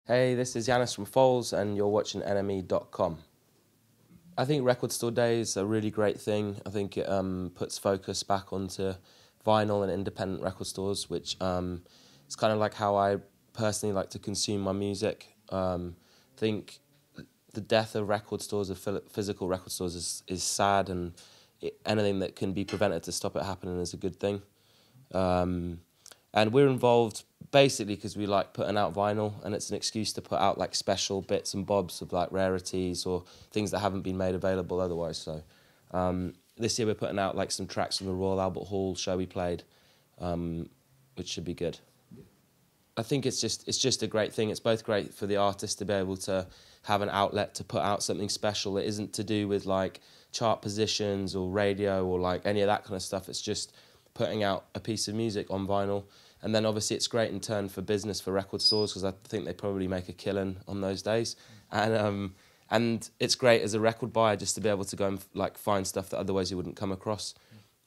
Hey, this is Yannis from Foals, and you're watching NME.com. I think Record Store Day is a really great thing. I think it puts focus back onto vinyl and independent record stores, which is kind of like how I personally like to consume my music. I think the death of record stores, of physical record stores, is sad, and anything that can be prevented to stop it happening is a good thing. And we're involved basically because we like putting out vinyl, and it's an excuse to put out like special bits and bobs of like rarities or things that haven't been made available otherwise. So this year we're putting out like some tracks from the Royal Albert Hall show we played, which should be good. I think it's just a great thing. It's both great for the artist to be able to have an outlet to put out something special that isn't to do with like chart positions or radio or like any of that kind of stuff. It's just putting out a piece of music on vinyl. And then obviously it's great in turn for business for record stores, because I think they probably make a killing on those days. And it's great as a record buyer just to be able to go and like find stuff that otherwise you wouldn't come across.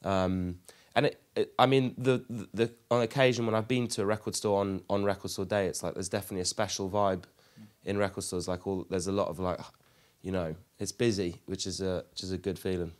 And I mean, the on occasion when I've been to a record store on Record Store Day, it's like there's definitely a special vibe in record stores. Like there's a lot of like, you know, it's busy, which is a good feeling.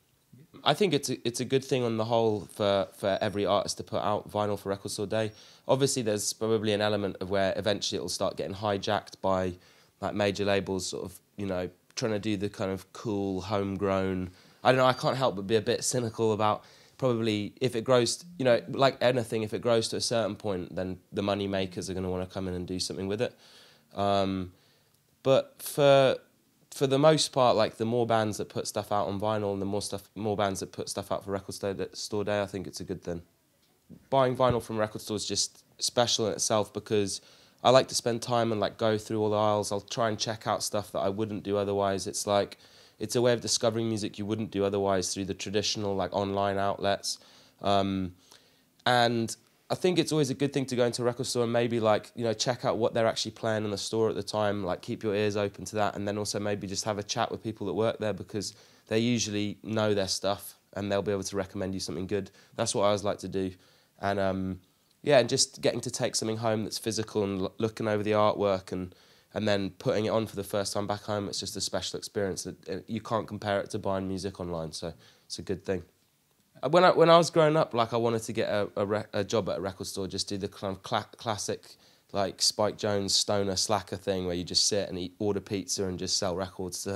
I think it's a good thing on the whole for every artist to put out vinyl for Record Store Day. Obviously, there's probably an element of where eventually it'll start getting hijacked by like major labels, sort of, you know, trying to do the kind of cool homegrown. I don't know. I can't help but be a bit cynical about probably if it grows, you know, like anything, if it grows to a certain point, then the money makers are going to want to come in and do something with it. But for the most part, like the more bands that put stuff out on vinyl and the more bands that put stuff out for Record Store Day, I think it's a good thing. Buying vinyl from record stores is just special in itself because I like to spend time and like go through all the aisles. I'll try and check out stuff that I wouldn't do otherwise. It's like, it's a way of discovering music you wouldn't do otherwise through the traditional like online outlets. And I think it's always a good thing to go into a record store and maybe like, you know, check out what they're actually playing in the store at the time, like keep your ears open to that, and then also maybe just have a chat with people that work there because they usually know their stuff and they'll be able to recommend you something good. That's what I always like to do. And yeah, and just getting to take something home that's physical and looking over the artwork and then putting it on for the first time back home, it's just a special experience. You can't compare it to buying music online, so it's a good thing. When I was growing up, like I wanted to get a job at a record store, just do the kind of classic like Spike Jones stoner slacker thing where you just sit and order pizza and just sell records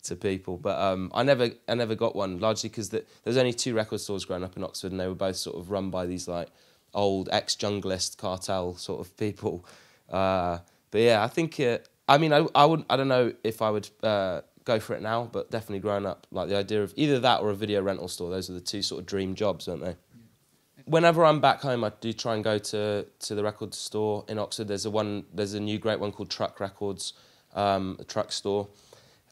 to people. But I never got one, largely because there's only 2 record stores growing up in Oxford, and they were both sort of run by these like old ex-junglist cartel sort of people. But yeah, I think I mean I don't know if I would go for it now, but definitely growing up, like the idea of either that or a video rental store, those are the 2 sort of dream jobs, aren't they? Whenever I'm back home, I do try and go to the record store in Oxford. There's a new great one called Truck Records, a truck store.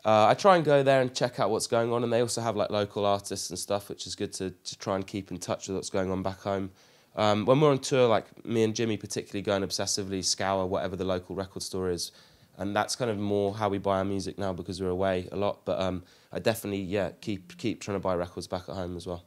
I try and go there and check out what's going on, and they also have like local artists and stuff, which is good to try and keep in touch with what's going on back home. When we're on tour, like me and Jimmy particularly go and obsessively scour whatever the local record store is. And that's kind of more how we buy our music now because we're away a lot. But I definitely, yeah, keep trying to buy records back at home as well.